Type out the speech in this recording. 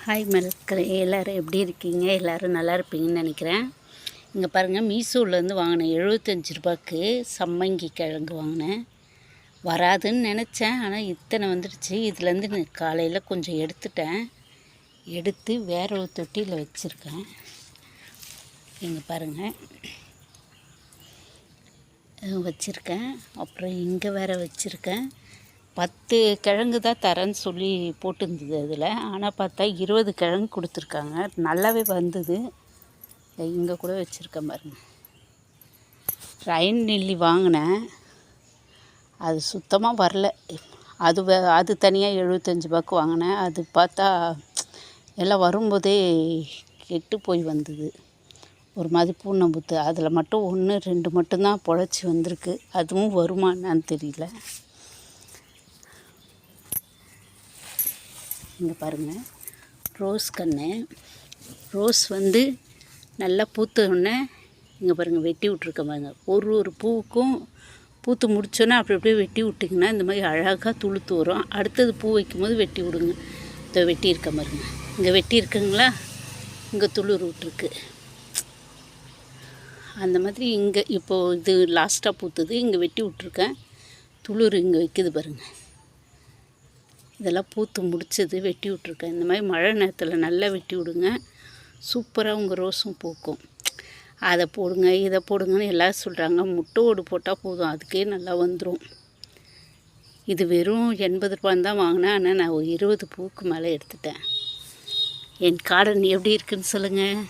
Hi மக்களே, எல்லோரும் எப்படி இருக்கீங்க? எல்லோரும் நல்லா இருப்பீங்கன்னு நினைக்கிறேன். இங்கே பாருங்கள், மீஷோவிலேருந்து வாங்கினேன் 75 ரூபாய்க்கு சம்மங்கி கிழங்கு வாங்கினேன். வராதுன்னு நினச்சேன், ஆனால் இத்தனை வந்துடுச்சு. இதுலேருந்து நான் காலையில் கொஞ்சம் எடுத்து வேற ஒரு தொட்டியில் வச்சுருக்கேன். இங்கே பாருங்கள் வச்சுருக்கேன். அப்புறம் இங்கே வேறு வச்சுருக்கேன். 10 கிழங்கு தான் தரேன்னு சொல்லி போட்டுருந்தது அதில். ஆனால் பார்த்தா 20 கிழங்கு கொடுத்துருக்காங்க. நல்லாவே வந்தது. இங்கே கூட வச்சுருக்கேன் பாருங்கள். ரைன் நெல்லி வாங்கினேன், அது சுத்தமாக வரல. அது தனியாக 75 ரூபாய்க்கு வாங்கினேன். அது பார்த்தா எல்லாம் வரும்போதே கெட்டு போய் வந்தது. ஒரு மாதிரி பூனைம்புத்து. அதில் மட்டும் 1, 2 மட்டும்தான் பொழைச்சி வந்திருக்கு. அதுவும் வருமா என்னான்னு தெரியல. இங்கே பாருங்கள், ரோஸ் வந்து நல்லா பூத்தோடனே இங்கே பாருங்கள் வெட்டி விட்ருக்க பாருங்கள். ஒரு பூவுக்கும் பூத்து முடிச்சோன்னே அப்படியே வெட்டி விட்டிங்கன்னா இந்த மாதிரி அழகாக துளுத்து வரும். அடுத்தது பூ வைக்கும்போது வெட்டி விடுங்க. இதை வெட்டியிருக்க பாருங்க. இங்கே வெட்டியிருக்குங்களா, இங்கே துளிர் விட்ருக்கு. அந்த மாதிரி இங்கே இப்போது இது லாஸ்ட்டாக பூத்துது. இங்கே வெட்டி விட்ருக்கேன். துளிர் இங்கே வைக்குது பாருங்கள். இதெல்லாம் பூத்து முடிச்சது வெட்டி விட்ருக்கேன். இந்த மாதிரி மழை நேரத்தில் நல்லா வெட்டி விடுங்க. சூப்பராக உங்கள் ரோஸும் பூக்கும். அதை போடுங்க, இதை போடுங்கன்னு எல்லோரும் சொல்கிறாங்க. முட்டை ஓடு போட்டால் போதும், அதுக்கே நல்லா வந்துடும். இது வெறும் 80 ரூபான்னு தான் வாங்கினேன். ஆனால் நான் ஒரு 20 பூக்கு மேலே எடுத்துட்டேன். என் கார்டன் எப்படி இருக்குதுன்னு சொல்லுங்கள்.